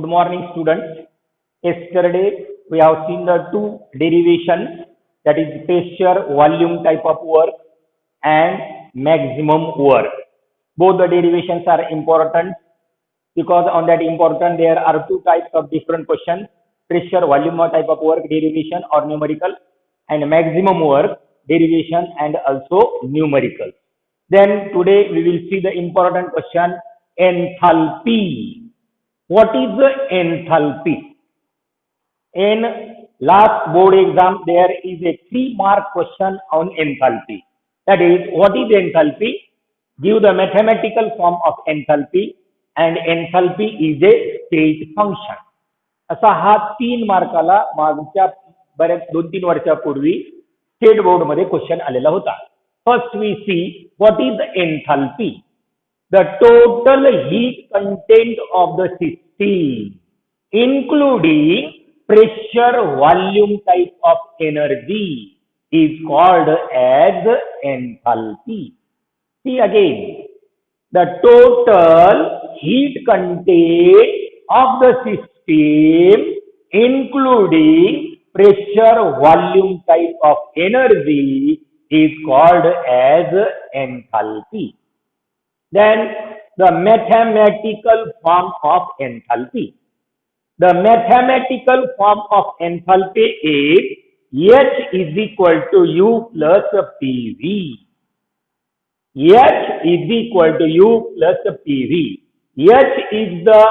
Good morning, students. Yesterday we have seen the two derivations, that is pressure volume type of work and maximum work. Both the derivations are important because on that important there are two types of different questions: pressure volume type of work derivation or numerical, and maximum work derivation and also numerical. Then today we will see the important question, enthalpy. What is the enthalpy? In last board exam, there is a 3-mark question on enthalpy. That is, what is enthalpy? Give the mathematical form of enthalpy, and enthalpy is a state function. असा हा 3 मार्काला मागच्या बऱ्याच 2-3 वर्षापूर्वी state board मध्ये question आलेला होता. First we see what is enthalpy. The total heat content of the system, including pressure volume type of energy, is called as enthalpy. See again, the total heat content of the system, including pressure volume type of energy, is called as enthalpy. Then the mathematical form of enthalpy. The mathematical form of enthalpy is H is equal to U plus PV. H is equal to U plus PV. H is the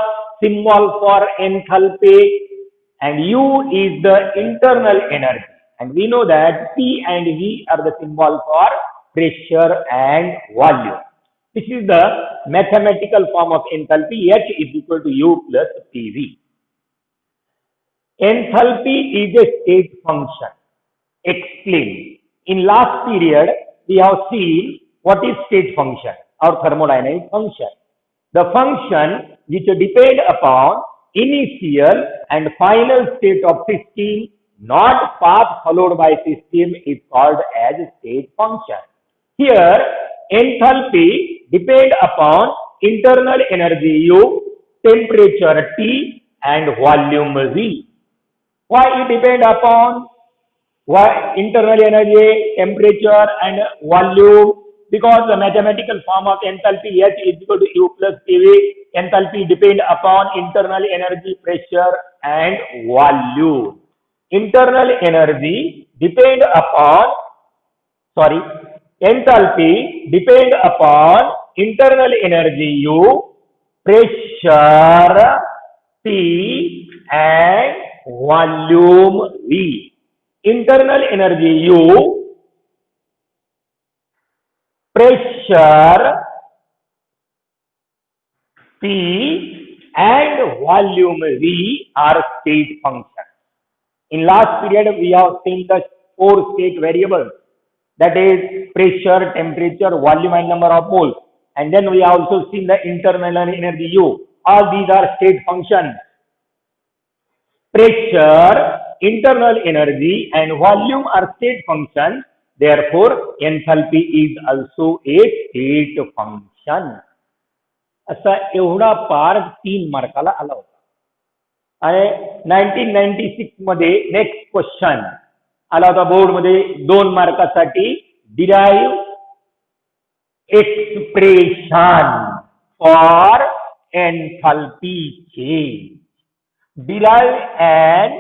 symbol for enthalpy and U is the internal energy. And we know that P and V are the symbol for pressure and volume. This is the mathematical form of enthalpy. H is equal to U plus PV. Enthalpy is a state function. Explain. In last period, we have seen what is state function or thermodynamic function. The function which depend upon initial and final state of system, not path followed by system, is called as state function. Here, enthalpy depend upon internal energy U, temperature T, and volume V. Why it depend upon internal energy, temperature, and volume? Because the mathematical form of enthalpy H is equal to U plus PV. Enthalpy depend upon internal energy, pressure, and volume. Internal energy depend upon, enthalpy depend upon internal energy U, pressure P, and volume V. Internal energy U, pressure P, and volume V are state functions. In last period, we have seen the 4 state variables, that is pressure, temperature, volume, and number of moles. And then we have also seen the internal energy U. All these are state functions. Pressure, internal energy, and volume are state functions. Therefore, enthalpy is also a state function. असा एवढा part 3 मार्काला आला होता. आणि 1996 मध्ये next question आला होता board मध्ये 2 मार्कासाठी, derive expression for enthalpy change. Derive an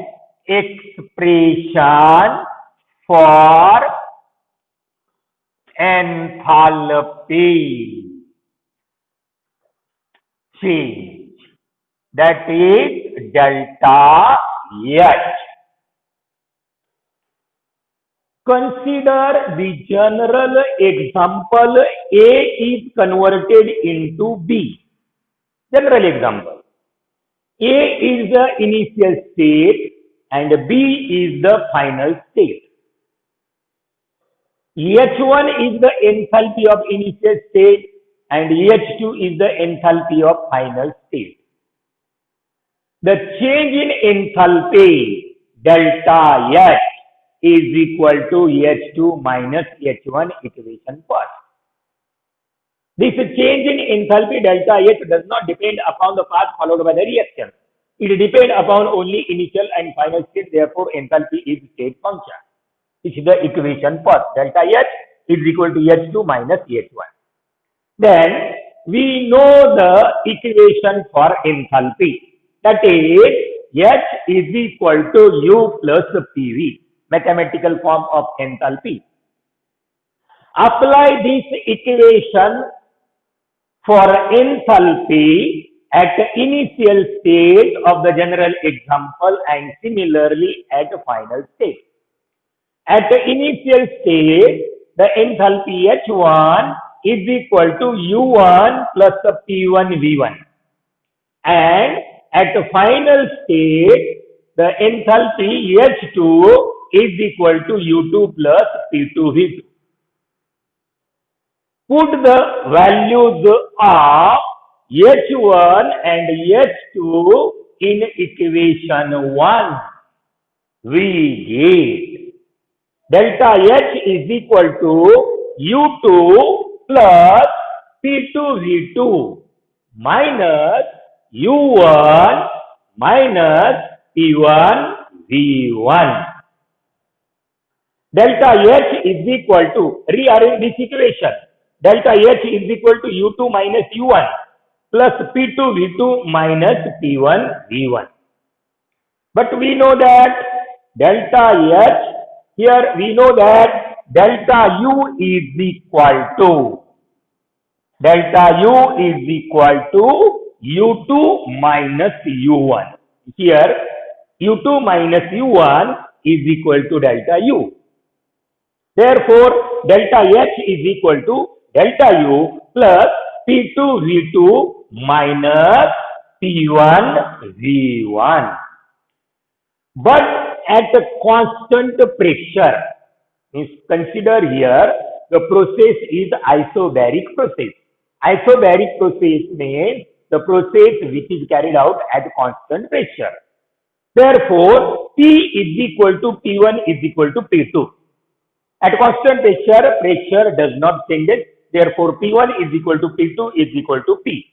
expression for enthalpy change, that is delta H. Consider the general example A is converted into B. General example. A is the initial state and B is the final state. H1 is the enthalpy of initial state and H2 is the enthalpy of final state. The change in enthalpy delta H is equal to H2 minus H1 equation first. This change in enthalpy delta H does not depend upon the path followed by the reaction. It depends upon only initial and final state. Therefore, enthalpy is state function. This is the equation first. Delta H is equal to H2 minus H1. Then we know the equation for enthalpy. That is H is equal to U plus PV. Mathematical form of enthalpy. Apply this equation for enthalpy at initial state of the general example and similarly at final state. At the initial state, the enthalpy H1 is equal to U1 plus the P1 V1. And at the final state, the enthalpy H2 is equal to U2 plus P2 V2. Put the values of H1 and H2 in equation 1. We get delta H is equal to U2 plus P2 V2 minus U1 minus P1 V1. Delta H is equal to, rearrange this equation. Delta H is equal to U2 minus U1 plus P2 V2 minus P1 V1. But we know that delta H, here we know that delta U is equal to, U2 minus U1. Here U2 minus U1 is equal to delta U. Therefore, delta H is equal to delta U plus P2 V2 minus P1 V1. But at a constant pressure, means consider here the process is isobaric process. Isobaric process means the process which is carried out at constant pressure. Therefore, P is equal to P1 is equal to P2. At constant pressure, pressure does not change. Therefore, P1 is equal to P2 is equal to P.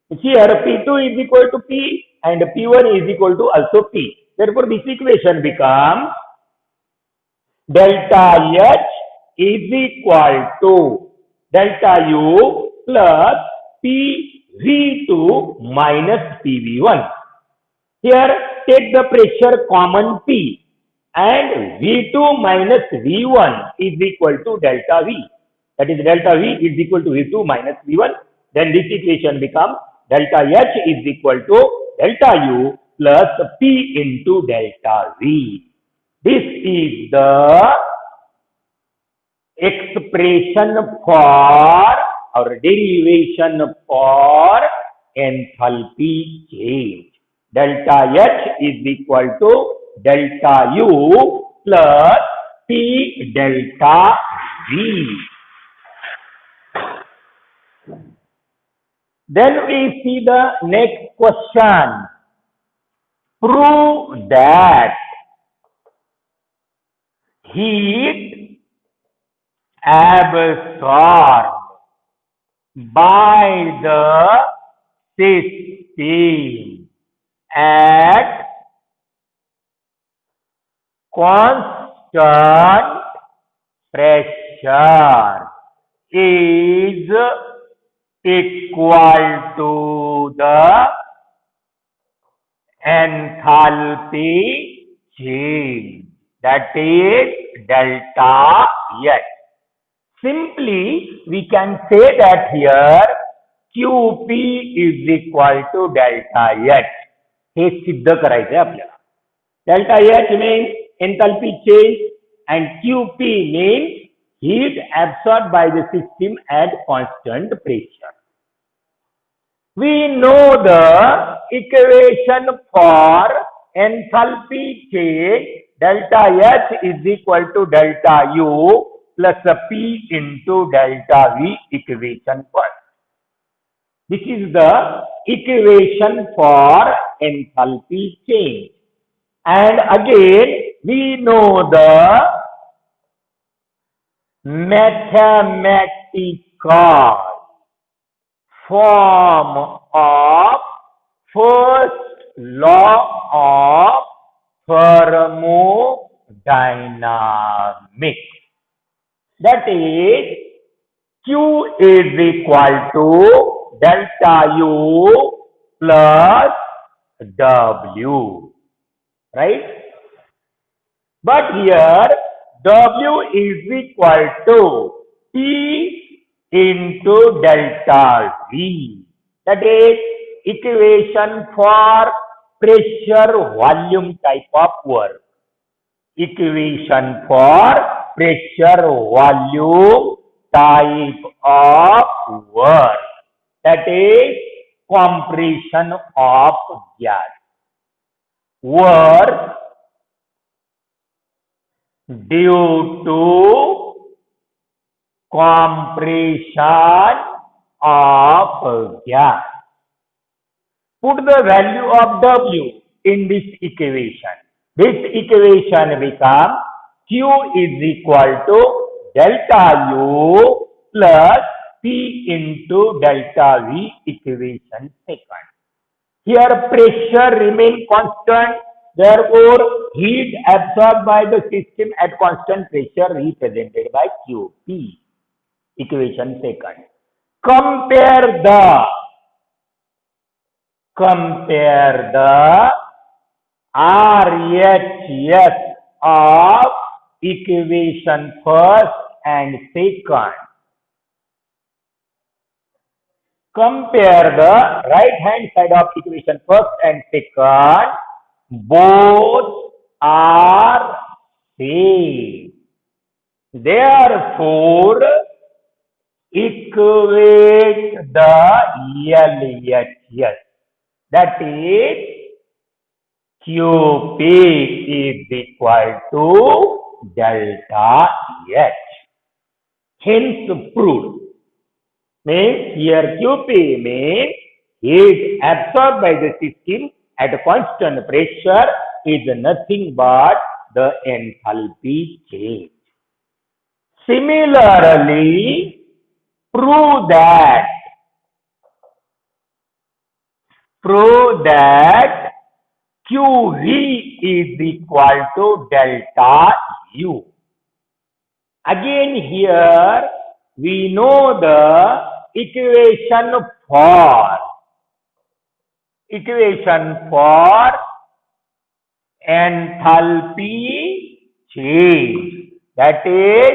Here, P2 is equal to P and P1 is equal to also P. Therefore, this equation becomes delta H is equal to delta U plus PV2 minus PV1. Here, take the pressure common P and V2 minus V1 is equal to delta V. That is, delta V is equal to V2 minus V1. Then this equation becomes delta H is equal to delta U plus P into delta V. This is the expression for or derivation for enthalpy change. Delta H is equal to delta U plus P delta V. Then we see the next question. Prove that heat absorbed by the system at constant pressure is equal to the enthalpy change, that is delta H. Simply, we can say that here QP is equal to delta H. हे सिद्ध करायचं आहे आपल्याला. Delta H means enthalpy change and QP means heat absorbed by the system at constant pressure. We know the equation for enthalpy change. Delta H is equal to delta U plus P into delta V equation first. This is the equation for enthalpy change. And again, we know the mathematical form of first law of thermodynamics. That is, Q is equal to delta U plus W, right? But here W is equal to T into delta V. That is equation for pressure volume type of work. Equation for pressure volume type of work. That is compression of gas. Work due to compression of gas. Put the value of W in this equation. This equation becomes Q is equal to delta U plus P into delta V, equation second. Here pressure remains constant, therefore heat absorbed by the system at constant pressure represented by QP, equation second. Compare the RHS of equation first and second. Compare the right hand side of equation first and second. Both are same. Therefore, equate the LHS. That is, QP is equal to delta H. Hence proved. Means here QP means heat absorbed by the system at a constant pressure is nothing but the enthalpy change. Similarly, prove that QV is equal to delta U. Again here we know the equation for enthalpy change. That is,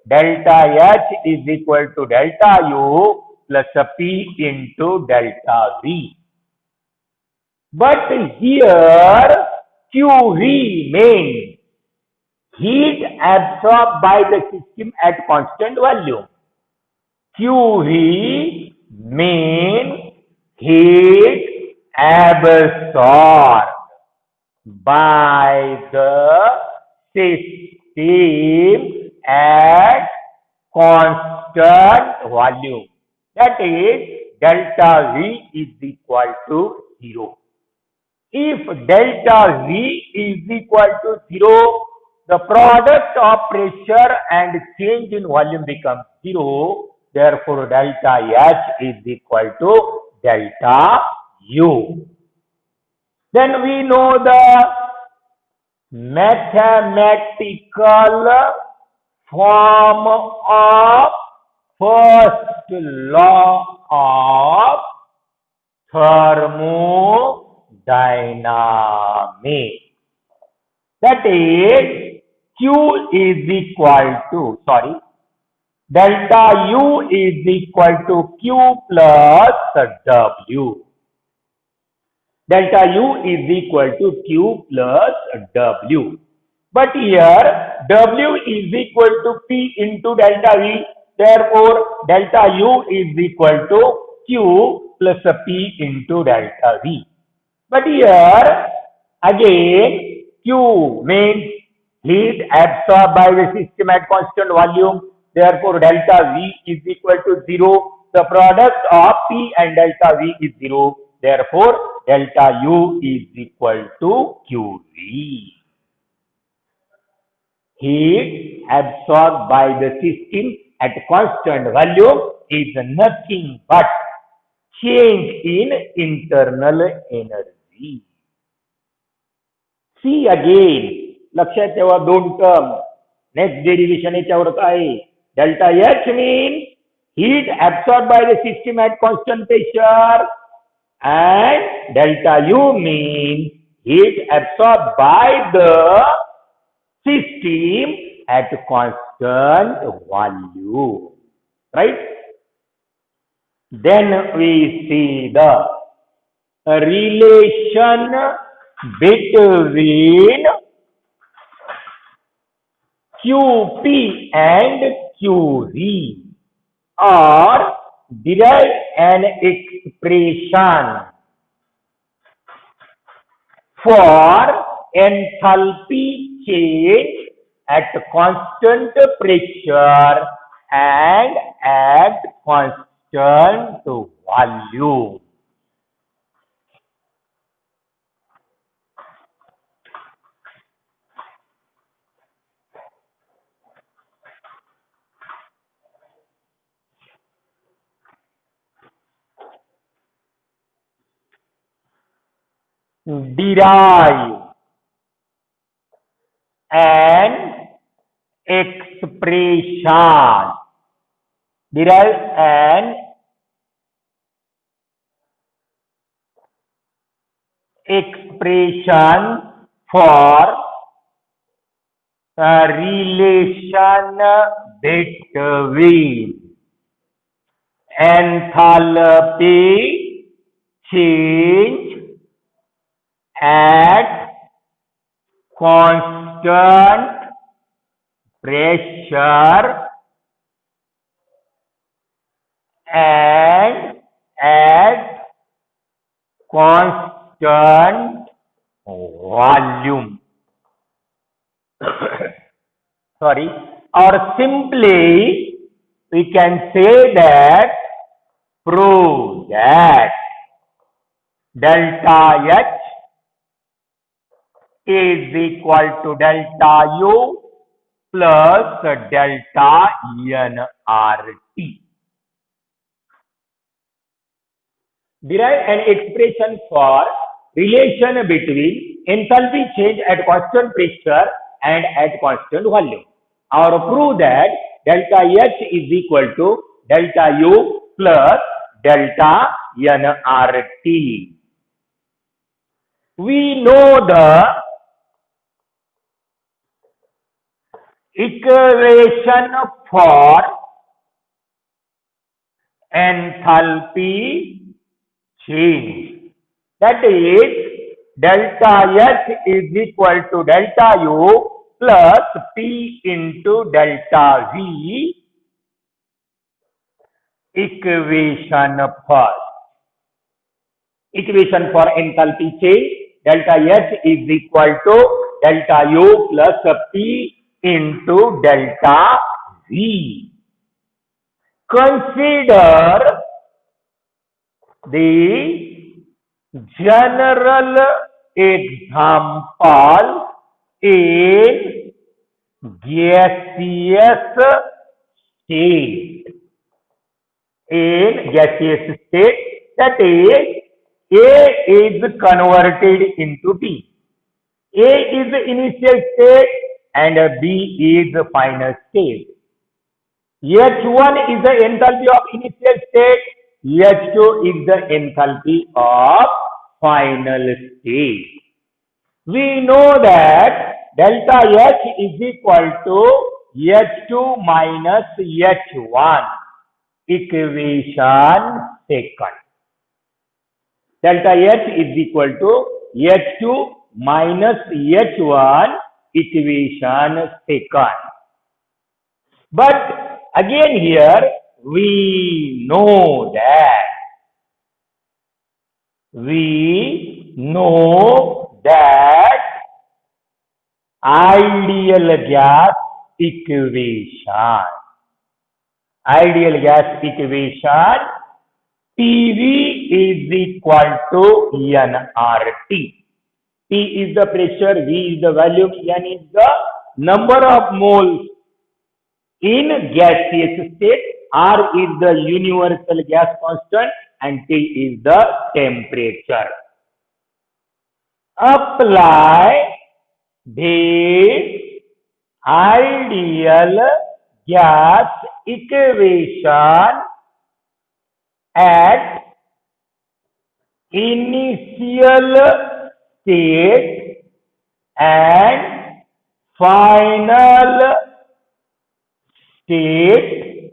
delta H is equal to delta U plus P into delta V. But here QV means heat absorbed by the system at constant volume. QV means heat absorbed by the system at constant volume. That is, delta V is equal to 0. If delta V is equal to 0, the product of pressure and change in volume becomes 0. Therefore, delta H is equal to delta U. Then we know the mathematical form of first law of thermodynamics. That is, delta U is equal to Q plus W. Delta U is equal to Q plus W. But here W is equal to P into delta V. Therefore, delta U is equal to Q plus P into delta V. But here again Q means heat absorbed by the system at constant volume. Therefore, delta V is equal to 0. The product of P and delta V is 0. Therefore, delta U is equal to QV. Heat absorbed by the system at constant volume is nothing but change in internal energy. See again, लक्षात ठेवा दोन term. Next derivation याच्यावरच आहे. Delta H mean heat absorbed by the system at constant pressure, and delta U means heat absorbed by the system at constant volume, right? Then we see the relation between QP and QV, or derive an expression for enthalpy change at constant pressure and at constant volume. Derive an expression. Derive an expression for a relation between enthalpy change at constant pressure and at constant volume. Sorry, or simply we can say that prove that delta H is equal to delta U plus delta nRT. Derive an expression for relation between enthalpy change at constant pressure and at constant volume, or prove that delta H is equal to delta U plus delta nRT. We know the equation for enthalpy change, that is delta H is equal to delta U plus P into delta V. Equation first. Equation for enthalpy change, delta H is equal to delta U plus P into delta V. Consider the general example in gaseous state. In gaseous state, that is, A is converted into B. A is the initial state and B is the final state. H1 is the enthalpy of initial state, H2 is the enthalpy of final state. We know that delta H is equal to H2 minus H1. Equation second. Delta H is equal to H2 minus H1. Equation second. But again here we know that ideal gas equation. Ideal gas equation, PV is equal to nRT. P is the pressure, V is the volume, N is the number of moles in gaseous state, R is the universal gas constant, and T is the temperature. Apply the ideal gas equation at initial state and final state,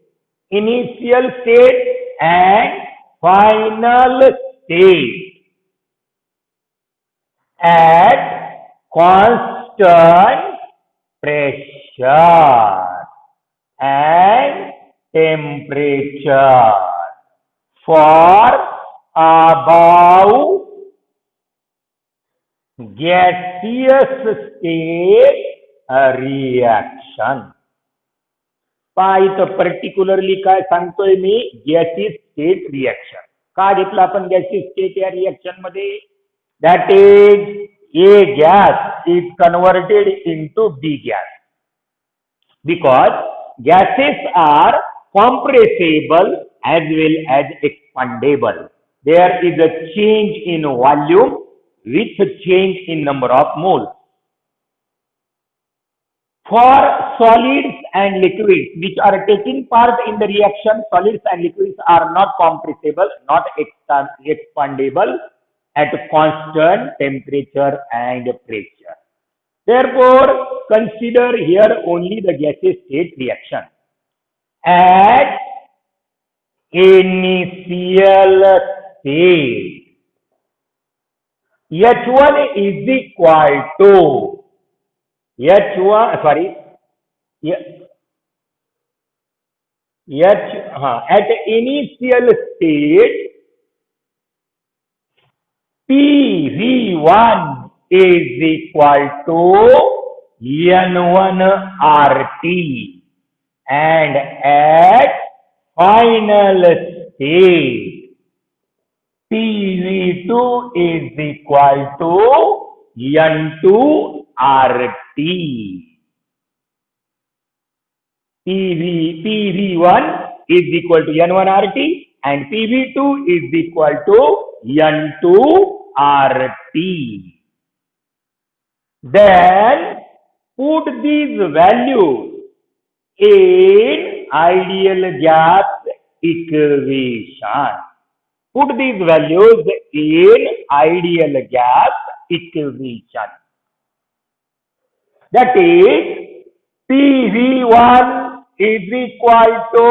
initial state and final state at constant pressure and temperature for above gaseous state reaction. पहा इथं particularly काय सांगतोय मी, gaseous state reaction. का घेतलं आपण gaseous state या reaction मध्ये? That is A gas is converted into B gas because gases are compressible as well as expandable. There is a change in volume with a change in number of moles. For solids and liquids which are taking part in the reaction, solids and liquids are not compressible, not expandable at constant temperature and pressure. Therefore, consider here only the gaseous state reaction. At initial state, H1 is equal to at initial state, PV1 is equal to N1RT, and at final state, PV2 is equal to N2RT. PV1 is equal to N1RT and PV2 is equal to N2RT. Then put these values in ideal gas equation. Put these values in ideal gas equation. That is, PV1 is equal to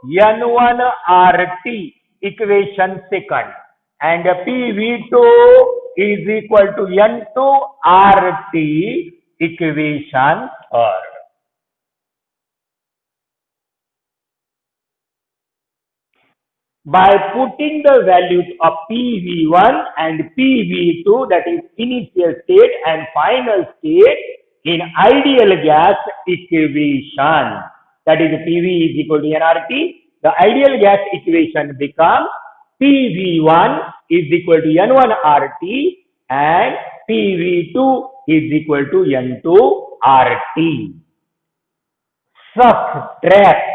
N1RT equation second, and PV2 is equal to N2RT equation third. By putting the values of PV1 and PV2, that is initial state and final state, in ideal gas equation, that is PV is equal to nRT, the ideal gas equation becomes PV1 is equal to N1RT and PV2 is equal to N2RT. Subtract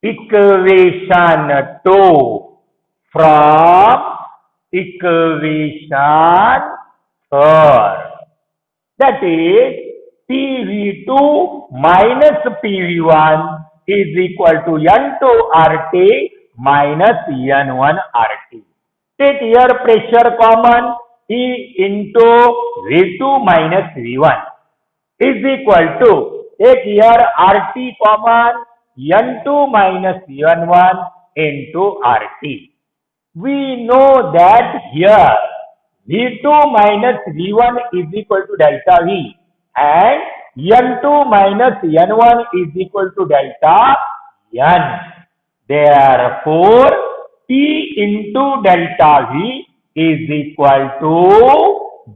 equation 2 from equation 3. That is, PV2 minus PV1 is equal to N2RT minus N1RT. Take here pressure common, E into V2 minus V1 is equal to, take here RT common, N2 minus N1 into RT. We know that here V2 minus V1 is equal to delta V and N2 minus N1 is equal to delta N. Therefore, P into delta V is equal to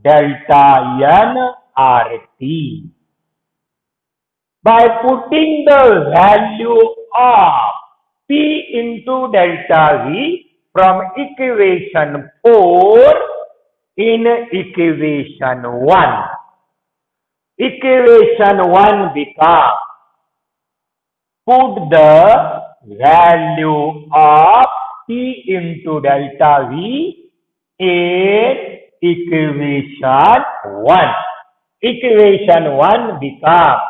delta N RT. By putting the value of P into delta V from equation 4 in equation 1. Equation 1 becomes, put the value of P into delta V in equation 1. equation 1 becomes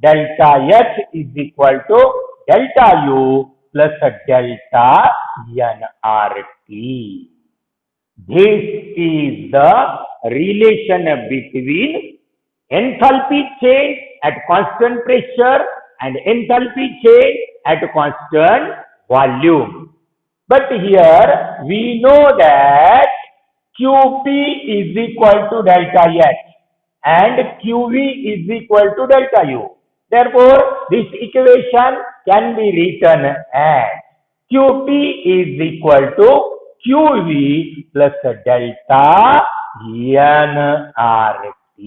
delta H is equal to delta U plus delta nRT. This is the relation between enthalpy change at constant pressure and enthalpy change at constant volume. But here we know that QP is equal to delta H and QV is equal to delta U. Therefore, this equation can be written as QP is equal to QV plus delta nRT.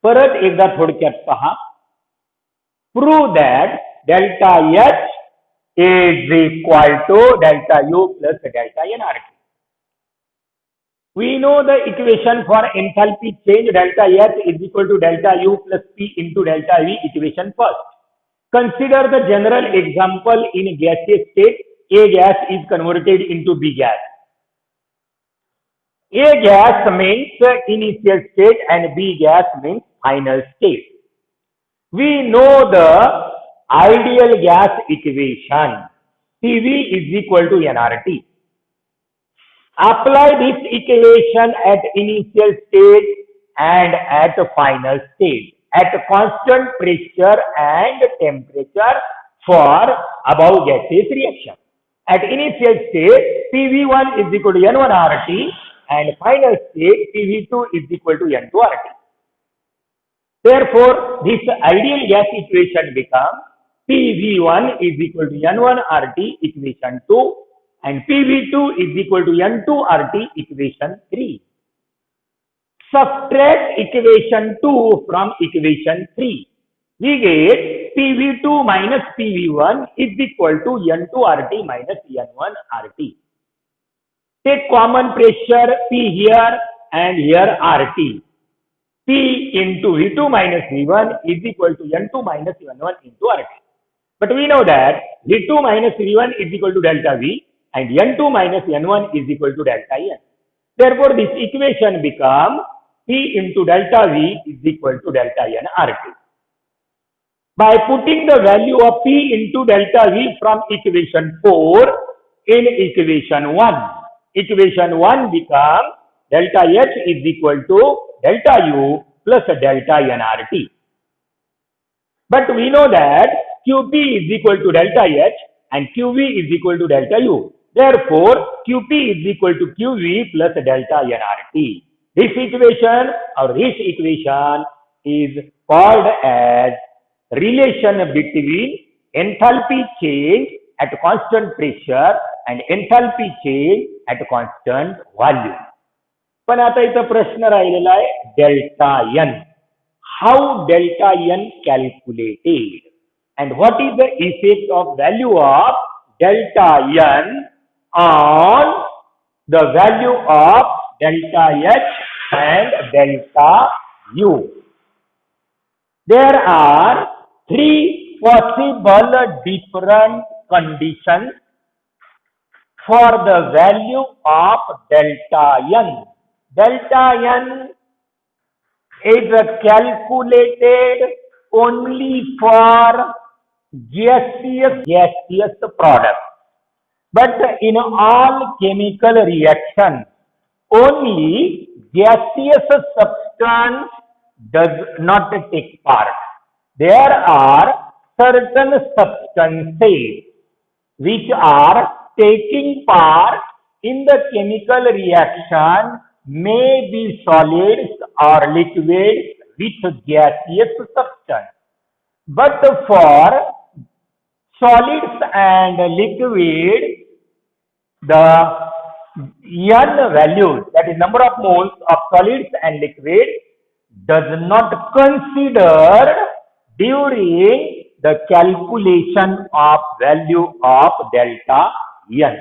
परत एकदा थोडक्यात पहा. Prove that delta H is equal to delta U plus delta nRT. We know the equation for enthalpy change delta H is equal to delta U plus P into delta V equation first. Consider the general example in gaseous state. A gas is converted into B gas. A gas means initial state and B gas means final state. We know the ideal gas equation. PV is equal to nRT. Apply this equation at initial state and at final state at constant pressure and temperature for above gaseous reaction. At initial state, PV1 is equal to N1RT and final state PV2 is equal to N2RT. Therefore, this ideal gas equation becomes PV1 is equal to N1RT equation 2 and PV2 is equal to N2RT equation 3. Subtract equation 2 from equation 3. We get PV2 minus PV1 is equal to N2RT minus N1RT. Take common pressure P here and here RT. P into V2 minus V1 is equal to N2 minus N1 into RT. But we know that V2 minus V1 is equal to delta V and N2 minus N1 is equal to delta N. Therefore, this equation becomes P into delta V is equal to delta N RT. By putting the value of P into delta V from equation 4 in equation 1, equation 1 becomes delta H is equal to delta U plus delta nRT. But we know that QP is equal to delta H and QV is equal to delta U. Therefore, QP is equal to QV plus delta nRT. This equation or this equation is called as relation between enthalpy change at constant pressure and enthalpy change at constant volume. पण आता इथं प्रश्न राहिलेला आहे delta N. How delta N calculated and what is the effect of value of delta N on the value of delta H and delta U? There are three possible different conditions for the value of delta N. Delta N is calculated only for gaseous products. But in all chemical reactions, only gaseous substance does not take part. There are certain substances which are taking part in the chemical reaction, may be solids or liquids with gaseous substance. But for solids and liquids, the N values, that is number of moles of solids and liquids, does not consider during the calculation of value of delta N.